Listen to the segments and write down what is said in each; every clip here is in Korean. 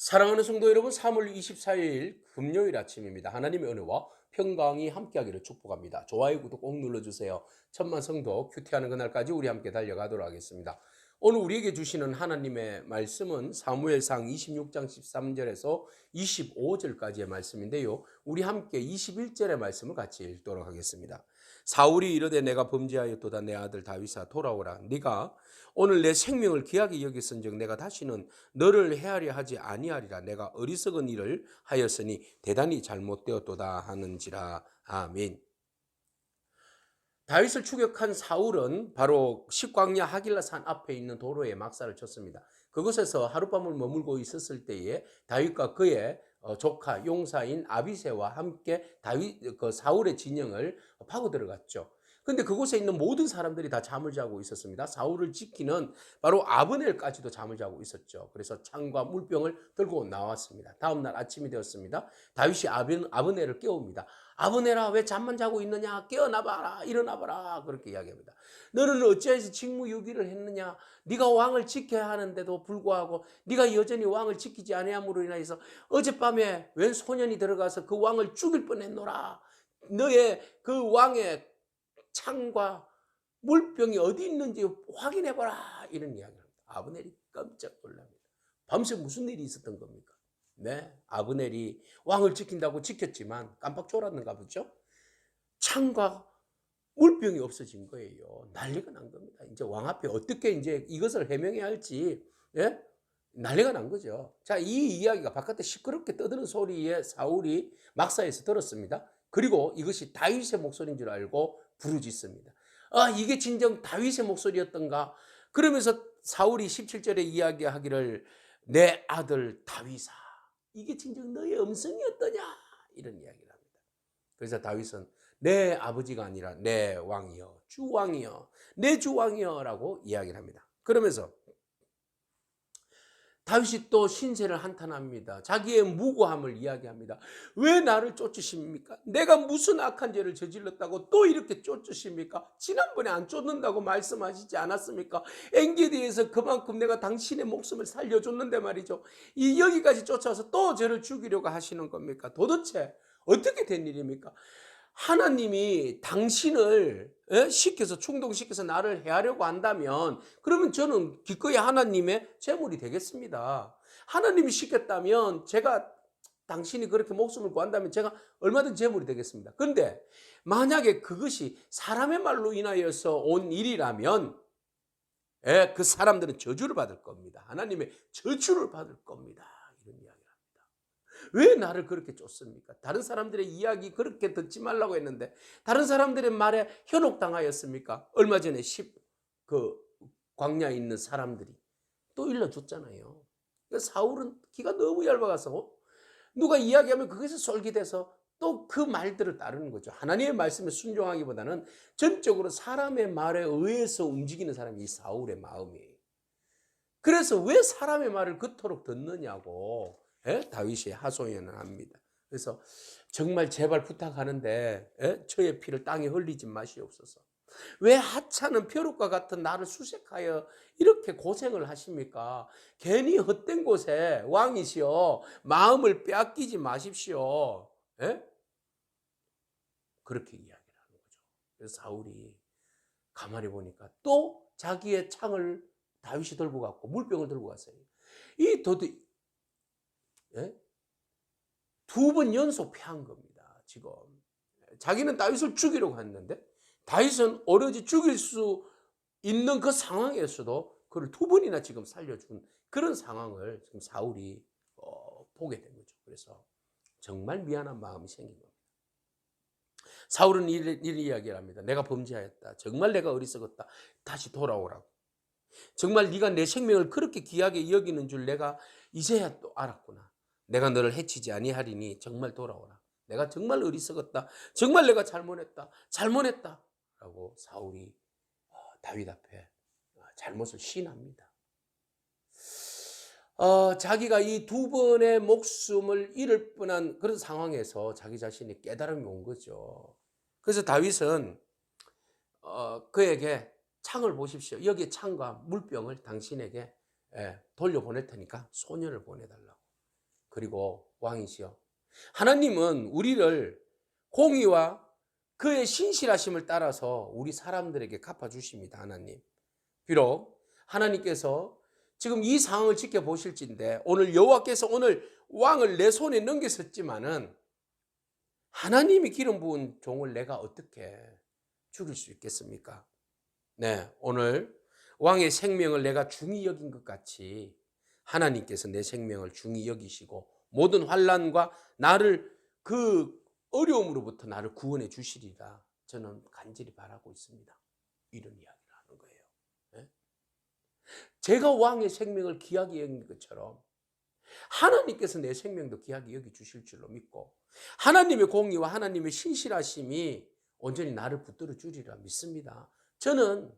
사랑하는 성도 여러분, 3월 24일 금요일 아침입니다. 하나님의 은혜와 평강이 함께하기를 축복합니다. 좋아요, 구독 꼭 눌러주세요. 천만 성도 큐티하는 그날까지 우리 함께 달려가도록 하겠습니다. 오늘 우리에게 주시는 하나님의 말씀은 사무엘상 26장 13절에서 25절까지의 말씀인데요. 우리 함께 21절의 말씀을 같이 읽도록 하겠습니다. 사울이 이르되 내가 범죄하였도다. 내 아들 다윗아 돌아오라. 네가 오늘 내 생명을 귀하게 여겼은즉 내가 다시는 너를 헤아려 하지 아니하리라. 내가 어리석은 일을 하였으니 대단히 잘못되었도다 하는지라. 아멘. 다윗을 추격한 사울은 바로 십광야 하길라 산 앞에 있는 도로에 막사를 쳤습니다. 그곳에서 하룻밤을 머물고 있었을 때에 다윗과 그의 조카 용사인 아비새와 함께 사울의 진영을 파고 들어갔죠. 근데 그곳에 있는 모든 사람들이 다 잠을 자고 있었습니다. 사울을 지키는 바로 아브넬까지도 잠을 자고 있었죠. 그래서 창과 물병을 들고 나왔습니다. 다음 날 아침이 되었습니다. 다윗이 아브넬을 깨웁니다. 아브넬아, 왜 잠만 자고 있느냐? 깨어나봐라, 일어나봐라. 그렇게 이야기합니다. 너는 어찌해서 직무유기를 했느냐? 네가 왕을 지켜야 하는데도 불구하고 네가 여전히 왕을 지키지 아니함으로 인해서 어젯밤에 웬 소년이 들어가서 그 왕을 죽일 뻔했노라. 너의 그 왕의 창과 물병이 어디 있는지 확인해봐라. 이런 이야기를 합니다. 아브넬이 깜짝 놀랍니다. 밤새 무슨 일이 있었던 겁니까? 네, 아브넬이 왕을 지킨다고 지켰지만 깜빡 졸았는가 보죠. 창과 물병이 없어진 거예요. 난리가 난 겁니다. 이제 왕 앞에 어떻게 이제 이것을 해명해야 할지, 예? 난리가 난 거죠. 자, 이 이야기가 바깥에 시끄럽게 떠드는 소리에 사울이 막사에서 들었습니다. 그리고 이것이 다윗의 목소리인 줄 알고 부르짖습니다. 아, 이게 진정 다윗의 목소리였던가? 그러면서 사울이 17절에 이야기하기를 내 아들 다윗아, 이게 진정 너의 음성이었더냐? 이런 이야기를 합니다. 그래서 다윗은 내 아버지가 아니라 내 왕이여, 주왕이여, 내 주왕이여라고 이야기를 합니다. 그러면서 다윗이 또 신세를 한탄합니다. 자기의 무고함을 이야기합니다. 왜 나를 쫓으십니까? 내가 무슨 악한 죄를 저질렀다고 또 이렇게 쫓으십니까? 지난번에 안 쫓는다고 말씀하시지 않았습니까? 엔게디에서 그만큼 내가 당신의 목숨을 살려줬는데 말이죠. 이 여기까지 쫓아와서 또 저를 죽이려고 하시는 겁니까? 도대체 어떻게 된 일입니까? 하나님이 당신을 시켜서 충동시켜서 나를 해하려고 한다면 그러면 저는 기꺼이 하나님의 제물이 되겠습니다. 하나님이 시켰다면 제가 당신이 그렇게 목숨을 구한다면 제가 얼마든 제물이 되겠습니다. 그런데 만약에 그것이 사람의 말로 인하여서 온 일이라면 그 사람들은 저주를 받을 겁니다. 하나님의 저주를 받을 겁니다. 이런 이야기. 왜 나를 그렇게 쫓습니까? 다른 사람들의 이야기 그렇게 듣지 말라고 했는데 다른 사람들의 말에 현혹당하였습니까? 얼마 전에 그 광야에 있는 사람들이 또 일러줬잖아요. 사울은 기가 너무 얇아가서 누가 이야기하면 그것에 솔깃해서 또 그 말들을 따르는 거죠. 하나님의 말씀에 순종하기보다는 전적으로 사람의 말에 의해서 움직이는 사람이 이 사울의 마음이에요. 그래서 왜 사람의 말을 그토록 듣느냐고 다윗이 하소연을 합니다. 그래서 정말 제발 부탁하는데 저의 피를 땅에 흘리지 마시옵소서. 왜 하찮은 벼룩과 같은 나를 수색하여 이렇게 고생을 하십니까? 괜히 헛된 곳에 왕이시여 마음을 빼앗기지 마십시오. 그렇게 이야기를 하는 거죠. 그래서 사울이 가만히 보니까 또 자기의 창을 다윗이 들고 갔고 물병을 들고 갔어요. 이 도둑 두 번 연속 패한 겁니다. 지금 자기는 다윗을 죽이려고 했는데 다윗은 오로지 죽일 수 있는 그 상황에서도 그를 두 번이나 지금 살려준 그런 상황을 지금 사울이 보게 된 거죠. 그래서 정말 미안한 마음이 생긴 겁니다. 사울은 이런 이야기를 합니다. 내가 범죄하였다. 정말 내가 어리석었다. 다시 돌아오라고. 정말 네가 내 생명을 그렇게 귀하게 여기는 줄 내가 이제야 또 알았구나. 내가 너를 해치지 아니하리니 정말 돌아오라. 내가 정말 어리석었다. 정말 내가 잘못했다. 라고 사울이 다윗 앞에 잘못을 시인합니다. 자기가 이 두 번의 목숨을 잃을 뻔한 그런 상황에서 자기 자신이 깨달음이 온 거죠. 그래서 다윗은 그에게 창을 보십시오. 여기에 창과 물병을 당신에게 돌려보낼 테니까 소년을 보내달라고. 그리고 왕이시여, 하나님은 우리를 공의와 그의 신실하심을 따라서 우리 사람들에게 갚아주십니다. 하나님, 비록 하나님께서 지금 이 상황을 지켜보실진데 오늘 여호와께서 오늘 왕을 내 손에 넘기셨지만은 하나님이 기름 부은 종을 내가 어떻게 죽일 수 있겠습니까? 네, 오늘 왕의 생명을 내가 중히 여긴 것 같이 하나님께서 내 생명을 중히 여기시고 모든 환난과 나를 그 어려움으로부터 나를 구원해 주시리라 저는 간절히 바라고 있습니다. 이런 이야기를 하는 거예요. 네? 제가 왕의 생명을 귀하게 여긴 것처럼 하나님께서 내 생명도 귀하게 여기 주실 줄로 믿고 하나님의 공의와 하나님의 신실하심이 온전히 나를 붙들어 주리라 믿습니다. 저는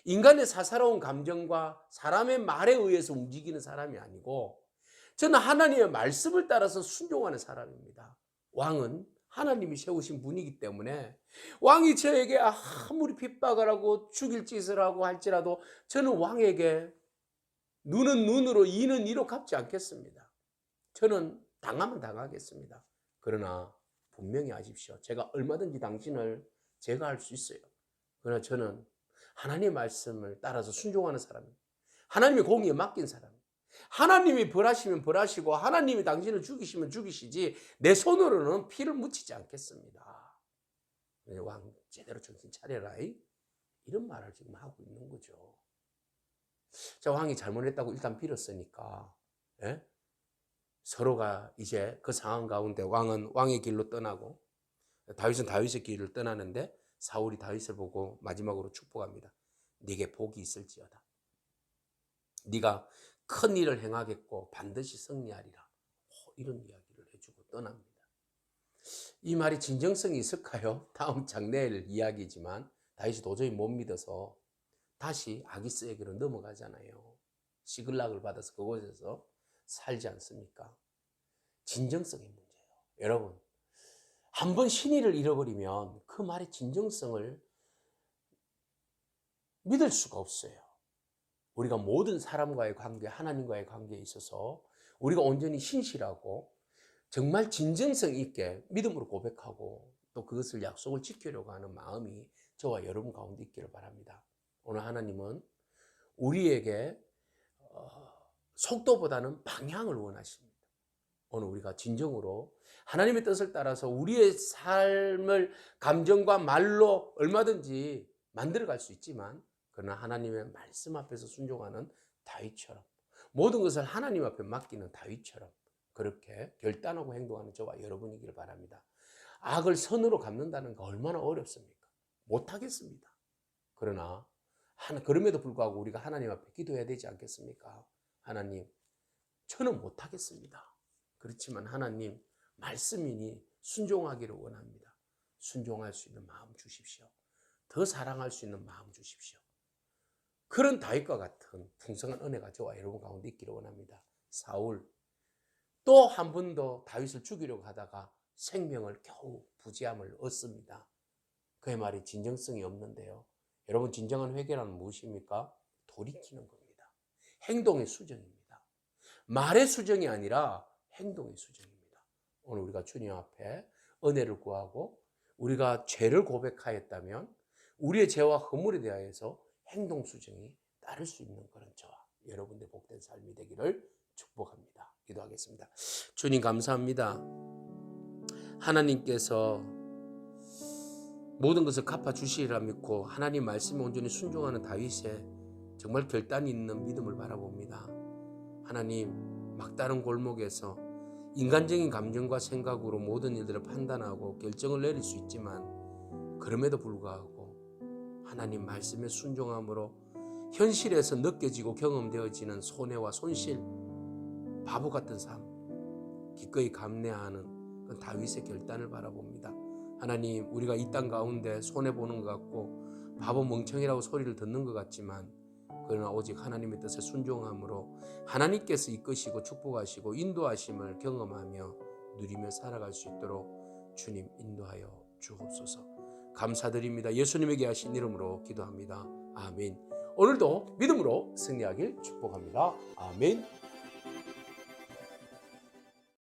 인간의 사사로운 감정과 사람의 말에 의해서 움직이는 사람이 아니고 저는 하나님의 말씀을 따라서 순종하는 사람입니다. 왕은 하나님이 세우신 분이기 때문에 왕이 저에게 아무리 핍박을 하고 죽일 짓을 하고 할지라도 저는 왕에게 눈은 눈으로 이는 이로 갚지 않겠습니다. 저는 당하면 당하겠습니다. 그러나 분명히 아십시오. 제가 얼마든지 당신을 제거할 수 있어요. 그러나 저는 하나님의 말씀을 따라서 순종하는 사람입니다. 하나님의 공의에 맡긴 사람입니다. 하나님이 벌하시면 벌하시고 하나님이 당신을 죽이시면 죽이시지 내 손으로는 피를 묻히지 않겠습니다. 왕 제대로 정신 차려라. 이런 말을 지금 하고 있는 거죠. 자, 왕이 잘못했다고 일단 빌었으니까 예? 서로가 이제 그 상황 가운데 왕은 왕의 길로 떠나고 다윗은 다윗의 길을 떠나는데 사울이 다윗을 보고 마지막으로 축복합니다. 네게 복이 있을지어다. 네가 큰 일을 행하겠고 반드시 승리하리라. 이런 이야기를 해주고 떠납니다. 이 말이 진정성이 있을까요? 다음 장내일 이야기지만 다윗이 도저히 못 믿어서 다시 아기스에게로 넘어가잖아요. 시글락을 받아서 그곳에서 살지 않습니까? 진정성의 문제예요. 여러분, 한번 신의를 잃어버리면 그 말의 진정성을 믿을 수가 없어요. 우리가 모든 사람과의 관계, 하나님과의 관계에 있어서 우리가 온전히 신실하고 정말 진정성 있게 믿음으로 고백하고 또 그것을 약속을 지키려고 하는 마음이 저와 여러분 가운데 있기를 바랍니다. 오늘 하나님은 우리에게 속도보다는 방향을 원하십니다. 오늘 우리가 진정으로 하나님의 뜻을 따라서 우리의 삶을 감정과 말로 얼마든지 만들어갈 수 있지만 그러나 하나님의 말씀 앞에서 순종하는 다윗처럼 모든 것을 하나님 앞에 맡기는 다윗처럼 그렇게 결단하고 행동하는 저와 여러분이기를 바랍니다. 악을 선으로 갚는다는 거 얼마나 어렵습니까? 못하겠습니다. 그러나 그럼에도 불구하고 우리가 하나님 앞에 기도해야 되지 않겠습니까? 하나님, 저는 못하겠습니다. 그렇지만 하나님, 말씀이니 순종하기를 원합니다. 순종할 수 있는 마음 주십시오. 더 사랑할 수 있는 마음 주십시오. 그런 다윗과 같은 풍성한 은혜가 저와 여러분 가운데 있기를 원합니다. 사울 또 한 번 더 다윗을 죽이려고 하다가 생명을 겨우 부지함을 얻습니다. 그의 말이 진정성이 없는데요. 여러분, 진정한 회개란 무엇입니까? 돌이키는 겁니다. 행동의 수정입니다. 말의 수정이 아니라 행동의 수정입니다. 오늘 우리가 주님 앞에 은혜를 구하고 우리가 죄를 고백하였다면 우리의 죄와 허물에 대하여서 행동 수정이 따를 수 있는 그런 저와 여러분의 복된 삶이 되기를 축복합니다. 기도하겠습니다. 주님 감사합니다. 하나님께서 모든 것을 갚아주시리라 믿고 하나님 말씀에 온전히 순종하는 다윗의 정말 결단이 있는 믿음을 바라봅니다. 하나님, 막다른 골목에서 인간적인 감정과 생각으로 모든 일들을 판단하고 결정을 내릴 수 있지만 그럼에도 불구하고 하나님 말씀에 순종함으로 현실에서 느껴지고 경험되어지는 손해와 손실, 바보 같은 삶, 기꺼이 감내하는 그 다윗의 결단을 바라봅니다. 하나님, 우리가 이 땅 가운데 손해보는 것 같고 바보 멍청이라고 소리를 듣는 것 같지만 그러나 오직 하나님의 뜻에 순종함으로 하나님께서 이끄시고 축복하시고 인도하심을 경험하며 누리며 살아갈 수 있도록 주님 인도하여 주옵소서. 감사드립니다. 예수님에게 하신 이름으로 기도합니다. 아멘. 오늘도 믿음으로 승리하길 축복합니다. 아멘.